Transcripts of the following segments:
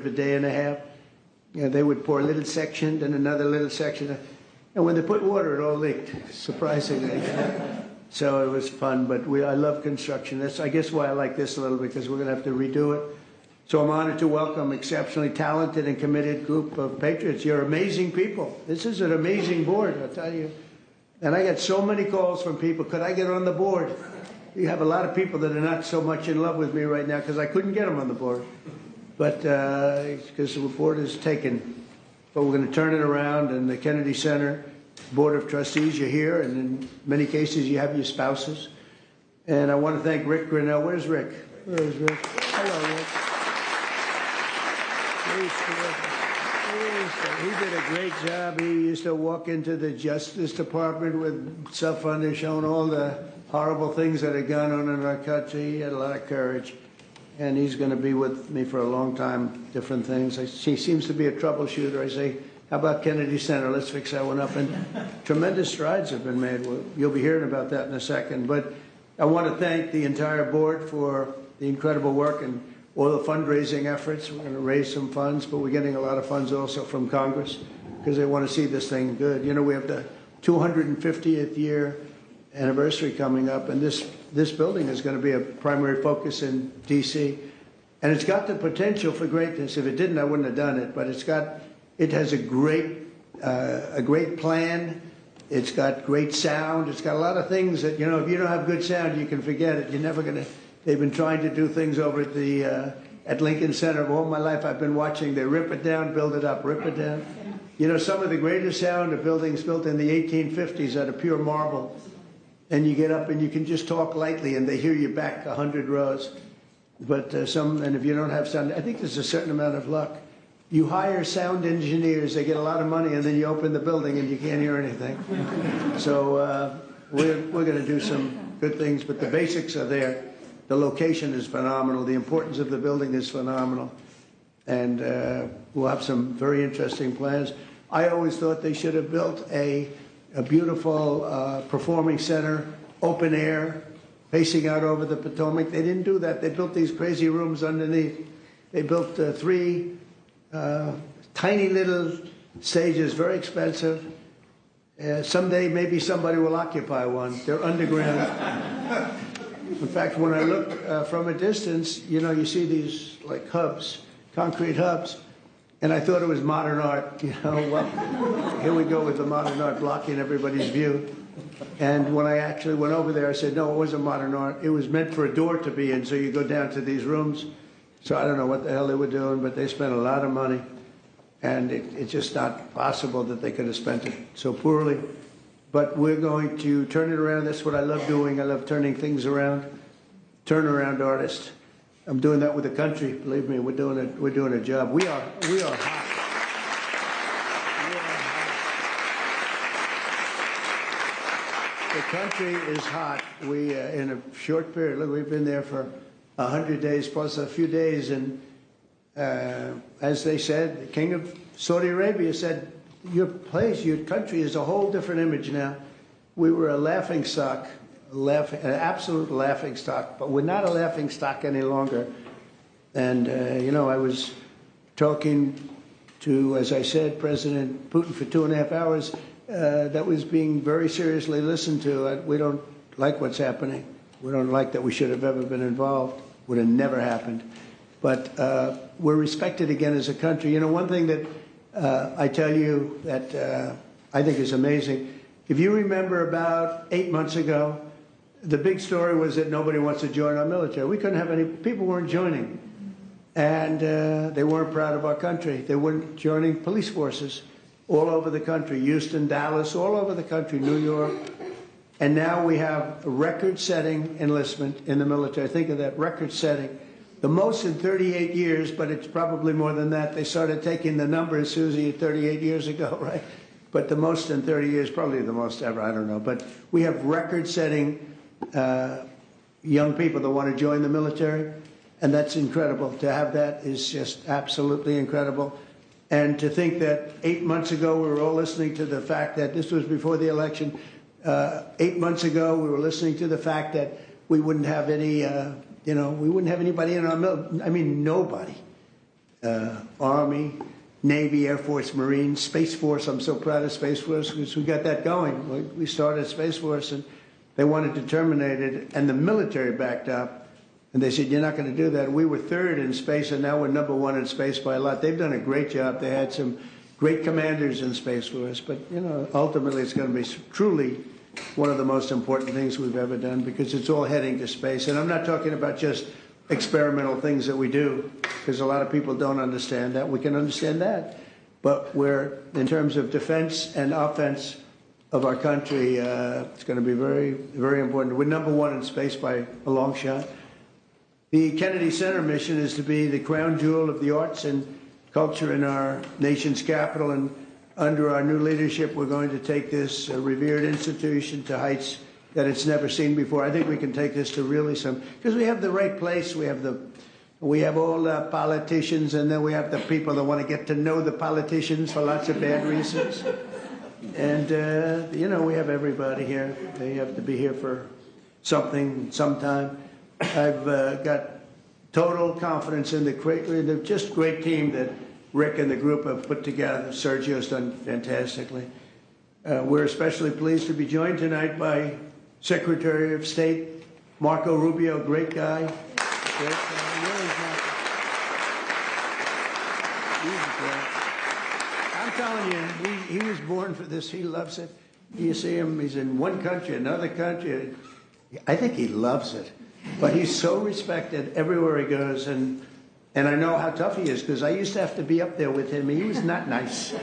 a day and a half. You know, they would pour a little section, then another little section. And when they put water, it all leaked, surprisingly. So it was fun, but I love construction. That's, I guess, why I like this a little, because we're going to have to redo it. So I'm honored to welcome exceptionally talented and committed group of patriots. You're amazing people. This is an amazing board, I'll tell you. And I get so many calls from people, could I get on the board? You have a lot of people that are not so much in love with me right now because I couldn't get them on the board. But because the board is taken. But we're going to turn it around, and the Kennedy Center Board of Trustees, you're here, and in many cases you have your spouses. And I want to thank Rick Grinnell. Where's Rick? Where's Rick? Hello, Rick. He did a great job. He used to walk into the Justice Department with stuff on there showing all the horrible things that are going on in our country. He had a lot of courage. And he's going to be with me for a long time, different things. He seems to be a troubleshooter. I say, how about Kennedy Center? Let's fix that one up. And tremendous strides have been made. You'll be hearing about that in a second. But I want to thank the entire board for the incredible work and all the fundraising efforts. We're going to raise some funds, but we're getting a lot of funds also from Congress because they want to see this thing good. You know, we have the 250th year anniversary coming up, and this building is going to be a primary focus in D.C. And it's got the potential for greatness. If it didn't, I wouldn't have done it. But it has a great plan. It's got great sound. It's got a lot of things that, you know, if you don't have good sound, you can forget it. You're never going to. They've been trying to do things over at Lincoln Center. All my life I've been watching. They rip it down, build it up, rip it down. You know, some of the greatest sound of buildings built in the 1850s out of pure marble. And you get up and you can just talk lightly and they hear you back 100 rows. But and if you don't have sound, I think there's a certain amount of luck. You hire sound engineers, they get a lot of money, and then you open the building and you can't hear anything. So we're going to do some good things, but the basics are there. The location is phenomenal. The importance of the building is phenomenal. And we'll have some very interesting plans. I always thought they should have built a beautiful performing center, open air, facing out over the Potomac. They didn't do that. They built these crazy rooms underneath. They built 3 tiny little stages, very expensive. Someday maybe somebody will occupy one. They're underground. In fact, when I look from a distance, you know, you see these like hubs, concrete hubs. And I thought it was modern art, you know. Well, here we go with the modern art blocking everybody's view. And when I actually went over there, I said, no, it wasn't modern art. It was meant for a door to be in, so you go down to these rooms. So I don't know what the hell they were doing, but they spent a lot of money. And it's just not possible that they could have spent it so poorly. But we're going to turn it around. That's what I love doing. I love turning things around. Turnaround artist. I'm doing that with the country. Believe me, we're doing a job. We are hot. The country is hot. We in a short period. Look, we've been there for 100 days plus a few days, and as they said, the King of Saudi Arabia said, "Your place, your country is a whole different image now." We were a laughing stock. An absolute laughing stock, but we're not a laughing stock any longer. And, you know, I was talking to, as I said, President Putin for 2.5 hours. That was being very seriously listened to. We don't like what's happening. We don't like that we should have ever been involved. Would have never happened. But we're respected again as a country. You know, one thing that I tell you that I think is amazing, if you remember about 8 months ago, the big story was that nobody wants to join our military. We couldn't have any, people weren't joining. And they weren't proud of our country. They weren't joining police forces all over the country, Houston, Dallas, all over the country, New York. And now we have a record-setting enlistment in the military. Think of that, record-setting. The most in 38 years, but it's probably more than that. They started taking the numbers, Susie, 38 years ago, right? But the most in 30 years, probably the most ever, I don't know. But we have record-setting young people that want to join the military, and that's incredible. To have that is just absolutely incredible. And to think that 8 months ago we were all listening to the fact that this was before the election. 8 months ago we were listening to the fact that we wouldn't have any, we wouldn't have anybody in our military. I mean, nobody. Army, Navy, Air Force, Marines, Space Force. I'm so proud of Space Force because we got that going. We started Space Force and they wanted to terminate it, and the military backed up. And they said, you're not going to do that. We were third in space, and now we're number one in space by a lot. They've done a great job. They had some great commanders in Space Force. But, you know, ultimately it's going to be truly one of the most important things we've ever done because it's all heading to space. And I'm not talking about just experimental things that we do, because a lot of people don't understand that. We can understand that. But we're, in terms of defense and offense of our country, it's going to be very, very important. We're number one in space by a long shot. The Kennedy Center mission is to be the crown jewel of the arts and culture in our nation's capital. And under our new leadership, we're going to take this revered institution to heights that it's never seen before. I think we can take this to really some, because we have the right place. We have all the politicians, and then we have the people that want to get to know the politicians for lots of bad reasons. And, you know, we have everybody here. They have to be here for something, sometime. I've got total confidence in the just great team that Rick and the group have put together. Sergio's done fantastically. We're especially pleased to be joined tonight by Secretary of State Marco Rubio, great guy. Great guy. I'm telling you, he was born for this. He loves it. You see him, he's in one country, another country. I think he loves it. But he's so respected everywhere he goes. And I know how tough he is, because I used to have to be up there with him. He was not nice. He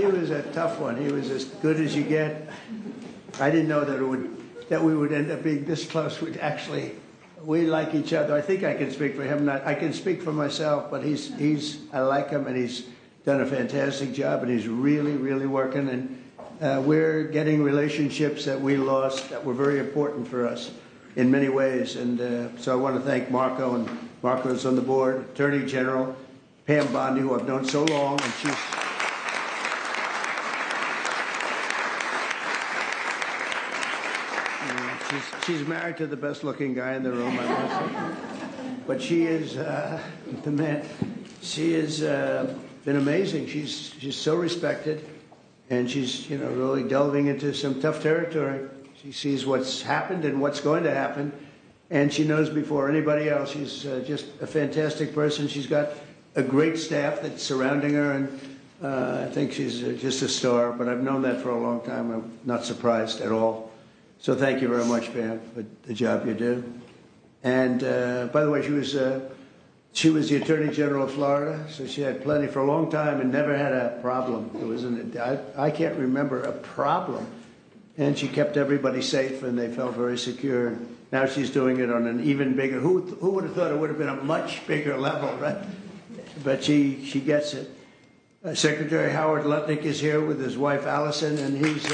was a tough one. He was as good as you get. I didn't know that we would end up being this close. We like each other. I think I can speak for him. I can speak for myself, but I like him, and he's done a fantastic job, and he's really, really working. And we're getting relationships that we lost that were very important for us in many ways. And so I want to thank Marco, and Marco's on the board, Attorney General Pam Bondi, who I've known so long, and she's married to the best-looking guy in the room, I must say. But she is the man. She has been amazing. She's so respected, and she's really delving into some tough territory. She sees what's happened and what's going to happen, and she knows before anybody else. She's just a fantastic person. She's got a great staff that's surrounding her, and I think she's just a star. But I've known that for a long time. I'm not surprised at all. So thank you very much, Pam, for the job you do. And by the way, she was the Attorney General of Florida, so she had plenty for a long time and never had a problem. I can't remember a problem. And she kept everybody safe, and they felt very secure. Now she's doing it on an even bigger. Who would have thought it would have been a much bigger level, right? But she gets it. Secretary Howard Lutnick is here with his wife Allison, and he's.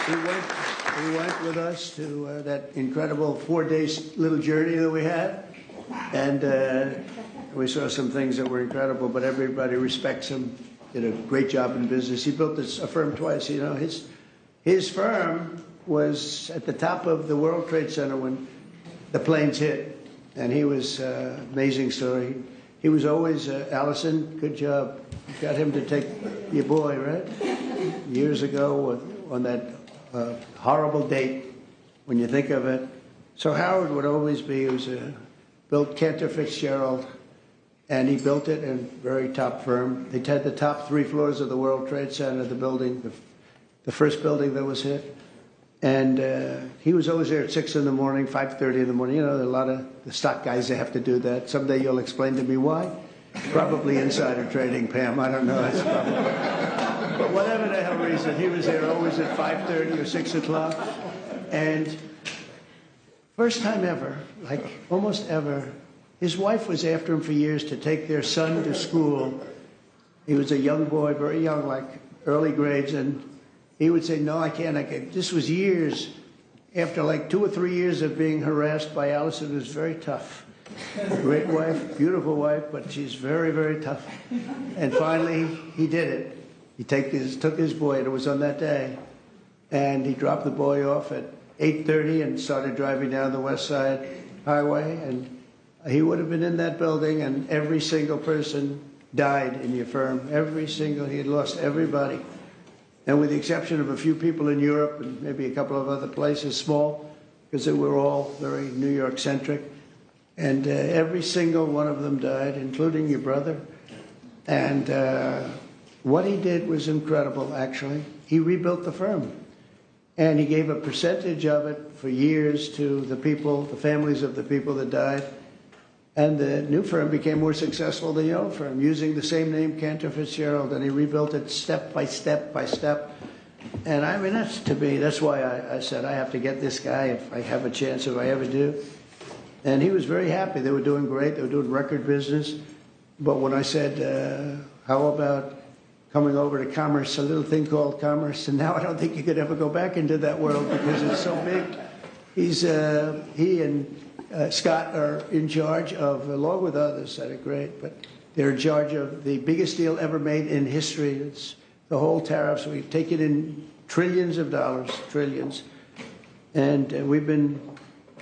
He went with us to that incredible 4-day little journey that we had, and we saw some things that were incredible. But everybody respects him. Did a great job in business. He built a firm twice. His firm was at the top of the World Trade Center when the planes hit, and he was amazing story. He was always Allison. Good job. You got him to take your boy, right? Years ago on that horrible date, when you think of it. So Howard would always be. He was built Cantor Fitzgerald. And he built it in a very top firm. They had the top 3 floors of the World Trade Center, the building, the first building that was hit. And he was always there at 6 in the morning, 5:30 in the morning. You know, there are a lot of the stock guys that have to do that. Someday you'll explain to me why. Probably insider trading, Pam. I don't know. That's probably. But whatever the hell reason, he was there always at 5:30 or 6 o'clock. And first time ever, like almost ever, his wife was after him for years to take their son to school. He was a young boy, very young, like early grades, and he would say, no, I can't. This was years after like 2 or 3 years of being harassed by Allison. It was very tough. Great wife, beautiful wife, but she's very, very tough. And finally, he did it. He took his boy, and it was on that day, and he dropped the boy off at 8:30 and started driving down the West Side Highway, and he would have been in that building, and every single person died in your firm. He had lost everybody. And with the exception of a few people in Europe and maybe a couple of other places, small, because they were all very New York-centric, and every single one of them died, including your brother. And what he did was incredible, actually. He rebuilt the firm. And he gave a percentage of it for years to the people, the families of the people that died. And the new firm became more successful than the old firm, using the same name, Cantor Fitzgerald, and he rebuilt it step by step by step. And I mean, that's why I said I have to get this guy if I have a chance, if I ever do. And he was very happy. They were doing great. They were doing record business. But when I said, how about coming over to commerce, a little thing called commerce, and now I don't think you could ever go back into that world because it's so big. He and Scott are in charge of, along with others that are great, but they're in charge of the biggest deal ever made in history. It's the whole tariffs. We've taken in trillions of dollars, trillions. And we've been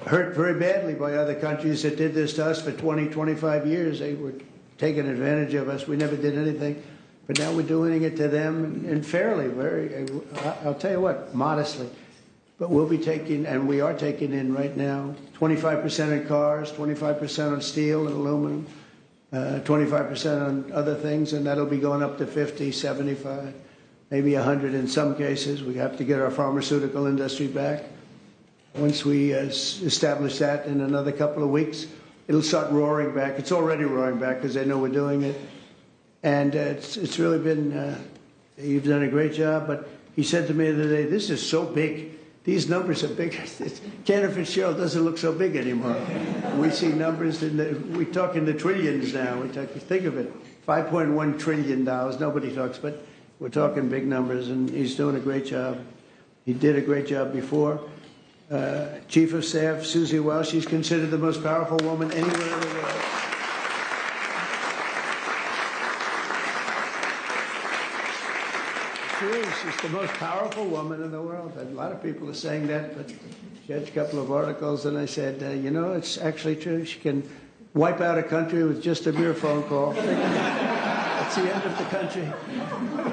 hurt very badly by other countries that did this to us for 20, 25 years. They were taking advantage of us. We never did anything. But now we're doing it to them, and fairly, I'll tell you what, modestly. But we'll be taking, and we are taking in right now, 25% on cars, 25% on steel and aluminum, 25% on other things, and that'll be going up to 50, 75, maybe 100 in some cases. We have to get our pharmaceutical industry back. Once we establish that in another couple of weeks, it'll start roaring back. It's already roaring back because they know we're doing it. And it's really been, you've done a great job. But he said to me the other day, this is so big. These numbers are big. Cantor Fitzgerald doesn't look so big anymore. We see numbers, we talk in the trillions now. Think of it, $5.1 trillion. Nobody talks, but we're talking big numbers, and he's doing a great job. He did a great job before. Chief of Staff, Susie Welch, she's considered the most powerful woman anywhere in the world. She's the most powerful woman in the world. And a lot of people are saying that, but she had a couple of articles, and I said, you know, it's actually true. She can wipe out a country with just a mere phone call. That's the end of the country.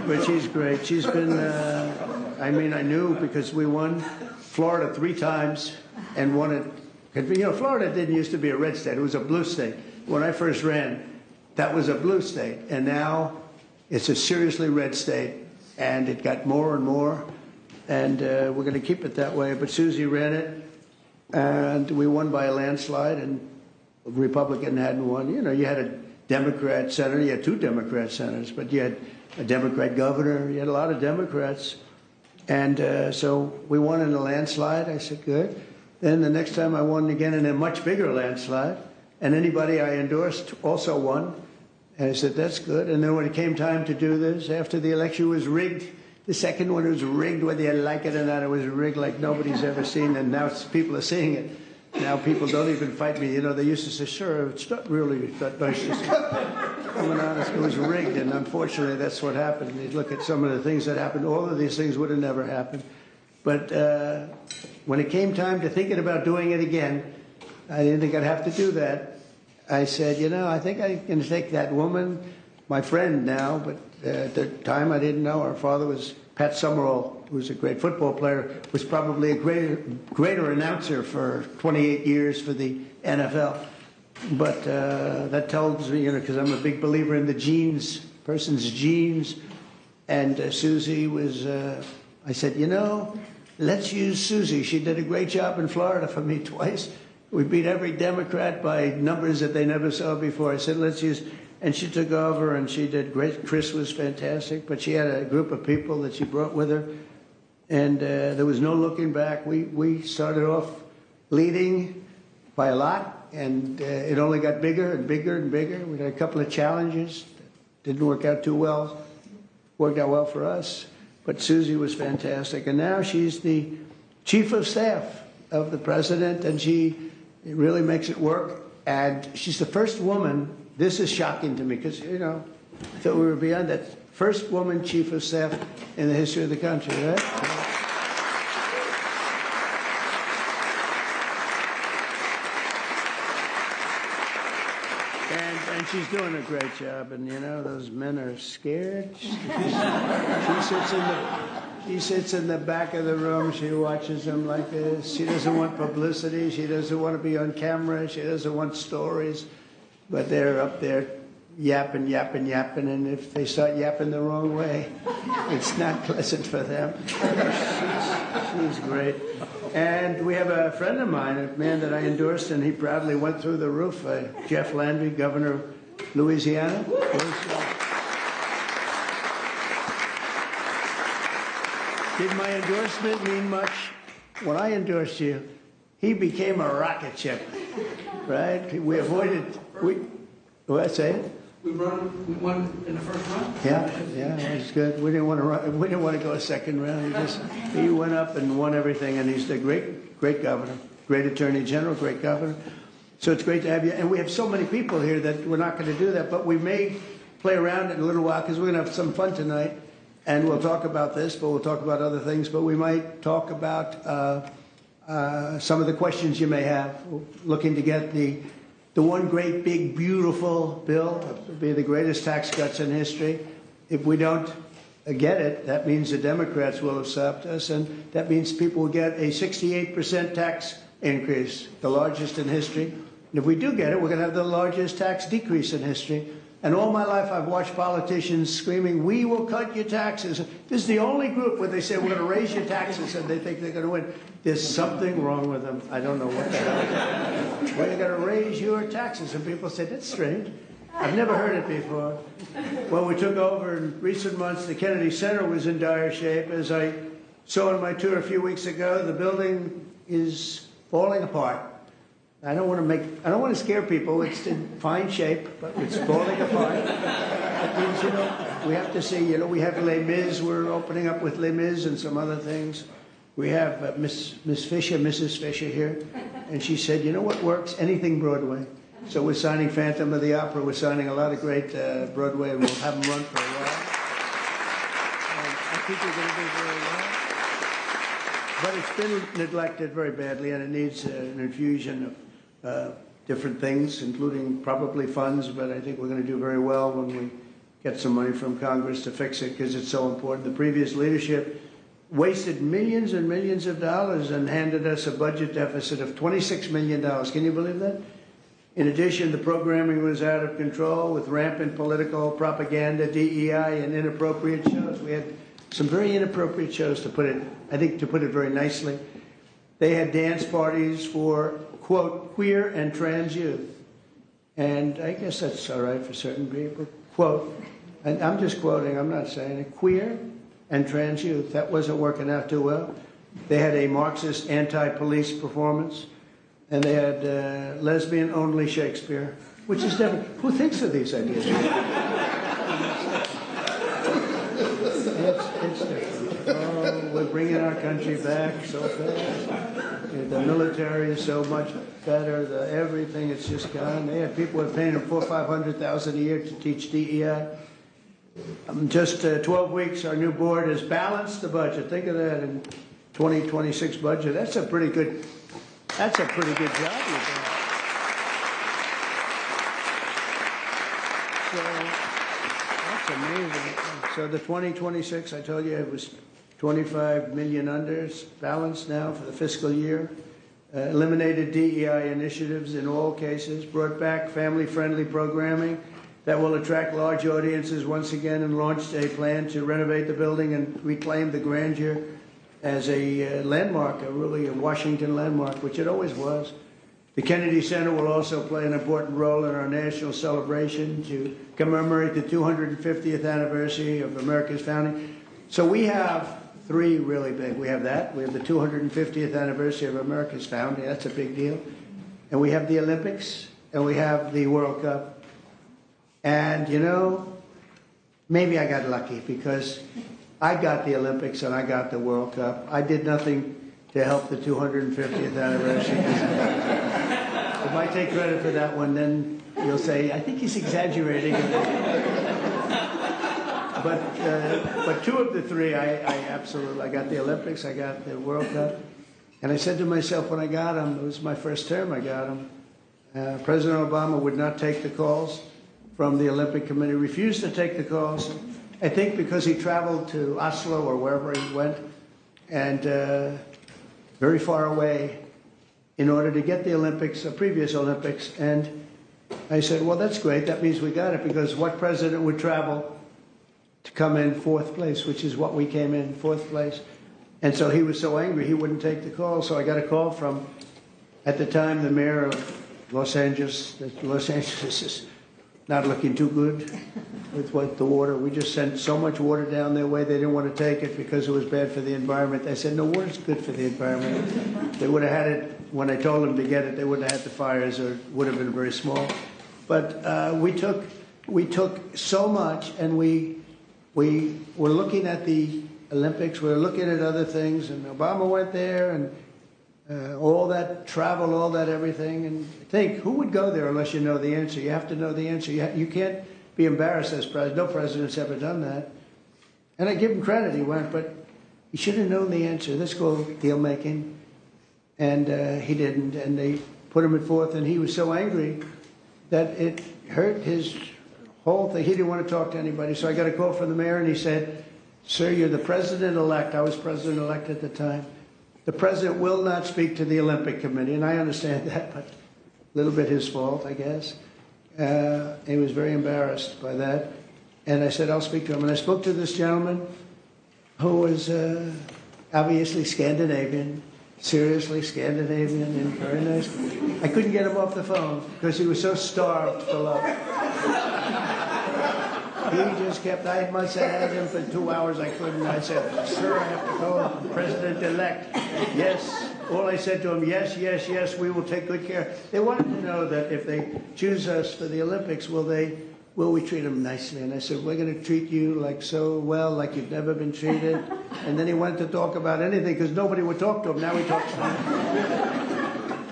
But she's great. She's been, I mean, I knew because we won Florida 3 times and won it. You know, Florida didn't used to be a red state. It was a blue state. When I first ran, that was a blue state. And now it's a seriously red state. And it got more and more, and we're going to keep it that way. But Susie ran it, and we won by a landslide, and a Republican hadn't won. You know, you had a Democrat senator, you had 2 Democrat senators, but you had a Democrat governor, you had a lot of Democrats. And so we won in a landslide. I said, good. Then the next time I won again in a much bigger landslide, and anybody I endorsed also won. And I said, that's good. And then when it came time to do this, after the election was rigged, the second one was rigged, whether you like it or not, it was rigged like nobody's ever seen. And now people are seeing it. Now people don't even fight me. You know, they used to say, sure, it's not really that nice to say. I'm honest, it was rigged. And unfortunately, that's what happened. You look at some of the things that happened. All of these things would have never happened. But when it came time to thinking about doing it again, I didn't think I'd have to do that. I said, you know, I think I can take that woman, my friend now, but at the time I didn't know. Her father was Pat Summerall, who was a great football player, was probably a greater announcer for 28 years for the NFL. But that tells me, you know, because I'm a big believer in the genes, person's genes. And Susie was, I said, you know, let's use Susie. She did a great job in Florida for me twice. We beat every Democrat by numbers that they never saw before. I said, let's use, and she took over and she did great. Chris was fantastic, but she had a group of people that she brought with her, and there was no looking back. We started off leading by a lot, and it only got bigger and bigger and bigger. We had a couple of challenges. Didn't work out too well. Worked out well for us, but Susie was fantastic. And now she's the chief of staff of the president, and she really makes it work. And she's the first woman, this is shocking to me, because, you know, I thought we were beyond that. First woman chief of staff in the history of the country, right? And she's doing a great job. And you know, those men are scared. She sits in the back of the room. She watches them like this. She doesn't want publicity. She doesn't want to be on camera. She doesn't want stories. But they're up there yapping, yapping, yapping. And if they start yapping the wrong way, it's not pleasant for them. She's great. And we have a friend of mine, a man that I endorsed, and he proudly went through the roof, Jeff Landry, governor of Louisiana. Did my endorsement mean much? When I endorsed you, he became a rocket ship, right? We avoided, what I say? We won in the first round. Yeah, it was good. We didn't want to run, we didn't want to go a second round. He went up and won everything, and he's the great governor, great attorney general, great governor. So it's great to have you. And we have so many people here that we're not going to do that, but we may play around in a little while because we're going to have some fun tonight. And we'll talk about this, but we'll talk about other things. But we might talk about some of the questions you may have. We're looking to get the one great, big, beautiful bill. It will be the greatest tax cuts in history. If we don't get it, that means the Democrats will have stopped us, and that means people will get a 68% tax increase, the largest in history. And if we do get it, we're going to have the largest tax decrease in history. And all my life, I've watched politicians screaming, "We will cut your taxes." This is the only group where they say, "We're going to raise your taxes," and they think they're going to win. There's something wrong with them. I don't know what the hell. We're going to raise your taxes. And people say, "That's strange. I've never heard it before." When we took over in recent months, the Kennedy Center was in dire shape. As I saw on my tour a few weeks ago, the building is falling apart. I don't want to scare people. It's in fine shape, but it's falling apart. That means, you know, we have to see, you know, we have Les Mis. We're opening up with Les Mis and some other things. We have Miss Fisher, Mrs. Fisher here, and she said, "You know what works? Anything Broadway." So we're signing Phantom of the Opera. We're signing a lot of great Broadway, and we'll have them run for a while. And I think we're going to do very well. But it's been neglected very badly, and it needs an infusion of different things, including probably funds, but I think we're going to do very well when we get some money from Congress to fix it because it's so important. The previous leadership wasted millions and millions of dollars and handed us a budget deficit of $26 million. Can you believe that? In addition, the programming was out of control with rampant political propaganda, DEI, and inappropriate shows. We had some very inappropriate shows, to put it very nicely. They had dance parties for, quote, queer and trans youth. And I guess that's all right for certain people. Quote, and I'm just quoting, I'm not saying it, queer and trans youth. That wasn't working out too well. They had a Marxist anti-police performance, and they had lesbian-only Shakespeare, which is different. Who thinks of these ideas? It's different. Oh, we're bringing our country back so fast. The military is so much better. Everything, it's just gone. They have people who are paying them $400,000 or $500,000 a year to teach DEI. Just 12 weeks, our new board has balanced the budget. Think of that in 2026 budget. That's a pretty good job you've done. So that's amazing. So the 2026, I told you it was 25 million under, balanced now for the fiscal year. Eliminated DEI initiatives in all cases, brought back family-friendly programming that will attract large audiences once again, and launched a plan to renovate the building and reclaim the grandeur as a landmark, really a Washington landmark, which it always was. The Kennedy Center will also play an important role in our national celebration to commemorate the 250th anniversary of America's founding. So we have three really big. We have that. We have the 250th anniversary of America's founding. That's a big deal. And we have the Olympics, and we have the World Cup. And, you know, maybe I got lucky because I got the Olympics and I got the World Cup. I did nothing to help the 250th anniversary. If I take credit for that one, then you'll say, I think he's exaggerating. But two of the three, I got the Olympics, I got the World Cup. And I said to myself when I got them, it was my first term I got them, President Obama would not take the calls from the Olympic Committee, refused to take the calls, I think because he traveled to Oslo or wherever he went, and very far away, in order to get the Olympics, the previous Olympics. And I said, well, that's great. That means we got it, because what president would travel to come in fourth place, which is what we came in, fourth place. And so he was so angry he wouldn't take the call. So I got a call from, at the time, the mayor of Los Angeles. That Los Angeles is not looking too good with the water. We just sent so much water down their way, they didn't want to take it because it was bad for the environment. I said, no, water's good for the environment. They would have had it, when I told them to get it, they wouldn't have had the fires, or it would have been very small. But we took so much, and we were looking at the Olympics, we were looking at other things, and Obama went there, and all that travel, all that everything. And think, who would go there unless you know the answer? You have to know the answer. You can't be embarrassed as president. No president's ever done that. And I give him credit, he went, but he should have known the answer. Let's go deal making. And he didn't, and they put him at fourth, and he was so angry that it hurt his whole thing. He didn't want to talk to anybody. So I got a call from the mayor, and he said, sir, you're the president-elect. I was president-elect at the time. The president will not speak to the Olympic Committee, and I understand that, but a little bit his fault, I guess. He was very embarrassed by that. And I said, I'll speak to him. And I spoke to this gentleman who was obviously Scandinavian, seriously Scandinavian, and very nice. I couldn't get him off the phone because he was so starved for love. He just kept, I must have had him for 2 hours. I couldn't. I said, sir, I have to go. President-elect. Yes. All I said to him, yes, yes, yes, we will take good care. They wanted to know that if they choose us for the Olympics, will we treat them nicely? And I said, we're going to treat you like so well, like you've never been treated. And then he wanted to talk about anything because nobody would talk to him. Now he talks to him.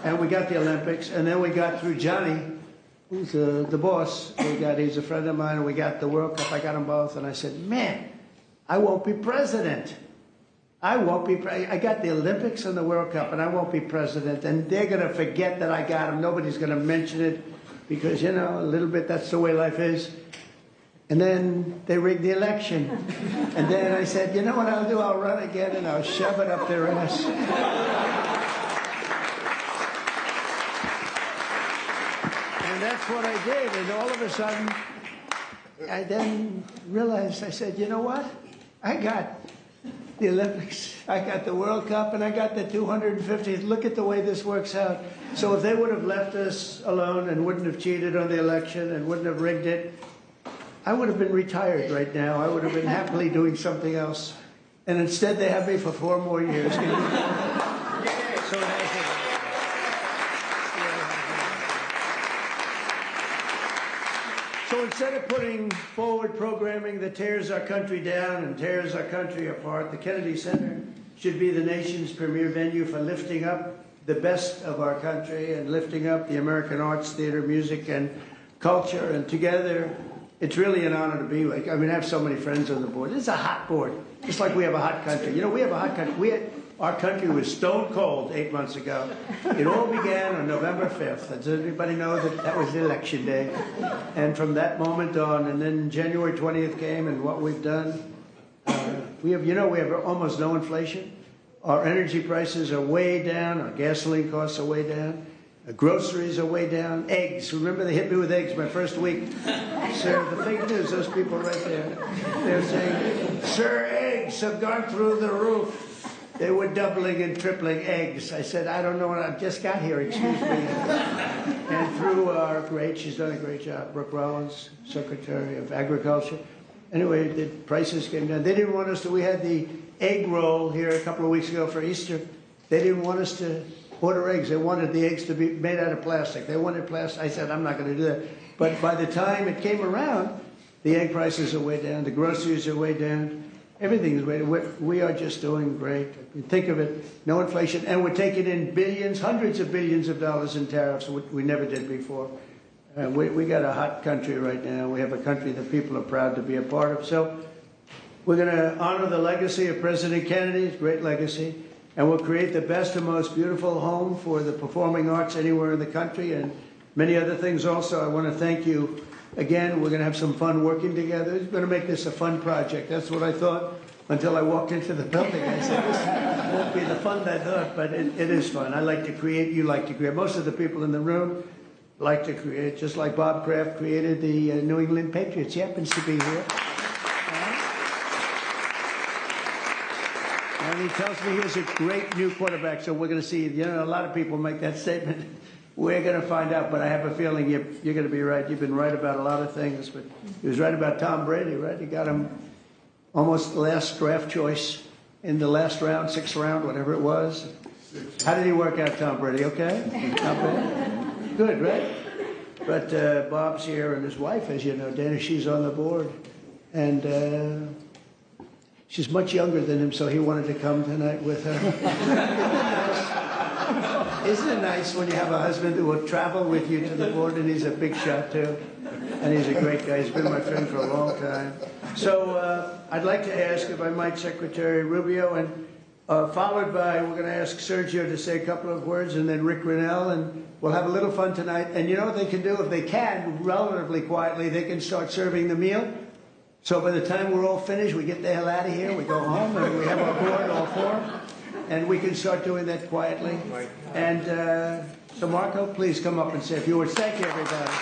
And we got the Olympics, and then we got through Johnny, who's the boss. He's a friend of mine, and we got the World Cup. I got them both, and I said, man, I won't be president. I won't be. I got the Olympics and the World Cup, and I won't be president. And they're going to forget that I got them. Nobody's going to mention it because, you know, a little bit, that's the way life is. And then they rigged the election. And then I said, you know what I'll do? I'll run again, and I'll shove it up their ass. And that's what I did. And all of a sudden, I then realized, I said, you know what? I got the Olympics, I got the World Cup, and I got the 250th. Look at the way this works out. So if they would have left us alone and wouldn't have cheated on the election and wouldn't have rigged it, I would have been retired right now. I would have been happily doing something else. And instead they have me for 4 more years. So it has So instead of putting forward programming that tears our country down and tears our country apart, the Kennedy Center should be the nation's premier venue for lifting up the best of our country and lifting up the American arts, theater, music, and culture. And together, it's really an honor to be like. I mean, I have so many friends on the board. It's a hot board, just like we have a hot country. You know, we have a hot country. Our country was stone cold 8 months ago. It all began on November 5th. Does everybody know that that was election day? And from that moment on, and then January 20th came, and what we've done, we have almost no inflation. Our energy prices are way down. Our gasoline costs are way down. Groceries are way down. Eggs. Remember they hit me with eggs my first week. Sir, the fake news, those people right there, they're saying, sir, eggs have gone through the roof. They were doubling and tripling eggs. I said, I don't know what I just got here, excuse me. And through our she's done a great job, Brooke Rollins, Secretary of Agriculture. Anyway, the prices came down. They didn't want us to, we had the egg roll here a couple of weeks ago for Easter. They didn't want us to order eggs. They wanted the eggs to be made out of plastic. They wanted plastic. I said, I'm not going to do that. But by the time it came around, the egg prices are way down. The groceries are way down. Everything is way down. We are just doing great. Think of it, no inflation. And we're taking in billions, hundreds of billions of dollars in tariffs, which we never did before. We got a hot country right now. We have a country that people are proud to be a part of. So we're going to honor the legacy of President Kennedy's great legacy. And we'll create the best and most beautiful home for the performing arts anywhere in the country. And many other things also. I want to thank you. Again, we're going to have some fun working together. It's going to make this a fun project. That's what I thought until I walked into the building. I said, this won't be the fun I thought, but it is fun. I like to create, you like to create. Most of the people in the room like to create, just like Bob Kraft created the New England Patriots. He happens to be here. And he tells me he's a great new quarterback, so we're going to see. You know, a lot of people make that statement. We're going to find out, but I have a feeling you're going to be right. You've been right about a lot of things, but he was right about Tom Brady, right? He got him almost the last draft choice in the last round, sixth round, whatever it was. How did he work out, Tom Brady? Okay? Not bad? Good, right? But Bob's here, and his wife, as you know, Dana, she's on the board. And she's much younger than him, so he wanted to come tonight with her. Isn't it nice when you have a husband who will travel with you to the board, and he's a big shot, too? And he's a great guy. He's been my friend for a long time. So I'd like to ask, if I might, Secretary Rubio, and followed by, we're going to ask Sergio to say a couple of words, and then Rick Grinnell, and we'll have a little fun tonight. And you know what they can do? If they can, relatively quietly, they can start serving the meal. So by the time we're all finished, we get the hell out of here, we go home, and we have our board, all four, and we can start doing that quietly. And so Marco, please come up and say a few words. Thank you, everybody.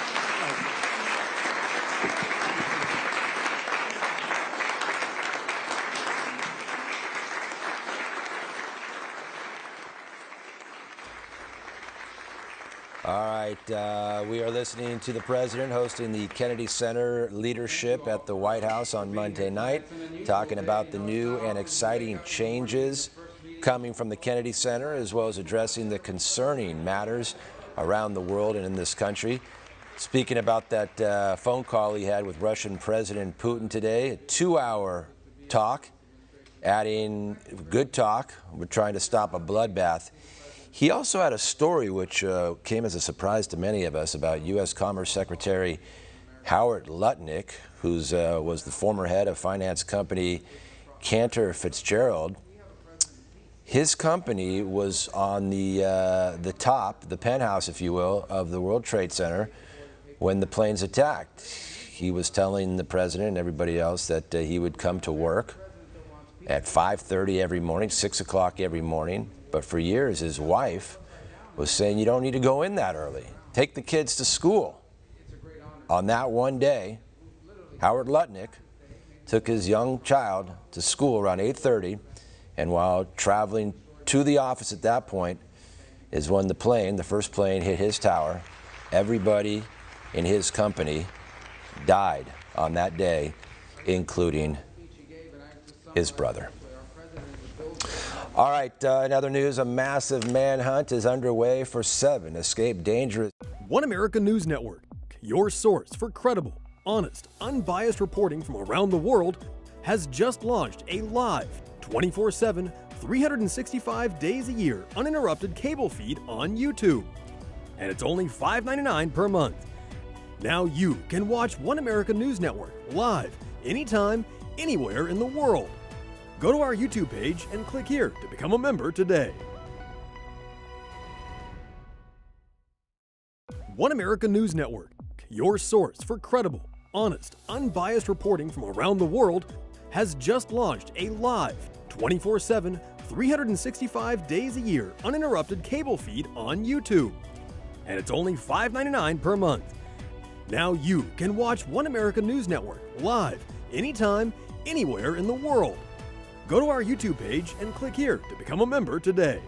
All right, we are listening to the president hosting the Kennedy Center leadership at the White House on Monday night, talking about the new and exciting changes coming from the Kennedy Center, as well as addressing the concerning matters around the world and in this country. Speaking about that phone call he had with Russian President Putin today, a 2-hour talk, adding good talk. We're trying to stop a bloodbath. He also had a story which came as a surprise to many of us about U.S. Commerce Secretary Howard Lutnick, who was the former head of finance company Cantor Fitzgerald. His company was on the top, the penthouse, if you will, of the World Trade Center when the planes attacked. He was telling the president and everybody else that he would come to work at 5:30 every morning, 6 o'clock every morning. But for years, his wife was saying, you don't need to go in that early. Take the kids to school. On that one day, Howard Lutnick took his young child to school around 8:30, and while traveling to the office at that point is when the first plane hit his tower. Everybody in his company died on that day, including his brother. All right, in other news, a massive manhunt is underway for 7 escaped dangerous. One America News Network, your source for credible, honest, unbiased reporting from around the world, has just launched a live, 24/7, 365 days a year, uninterrupted cable feed on YouTube. And it's only $5.99 per month. Now you can watch One America News Network live, anytime, anywhere in the world. Go to our YouTube page and click here to become a member today. One America News Network, your source for credible, honest, unbiased reporting from around the world, has just launched a live, 24/7, 365 days a year, uninterrupted cable feed on YouTube. And it's only $5.99 per month. Now you can watch One America News Network live, anytime, anywhere in the world. Go to our YouTube page and click here to become a member today.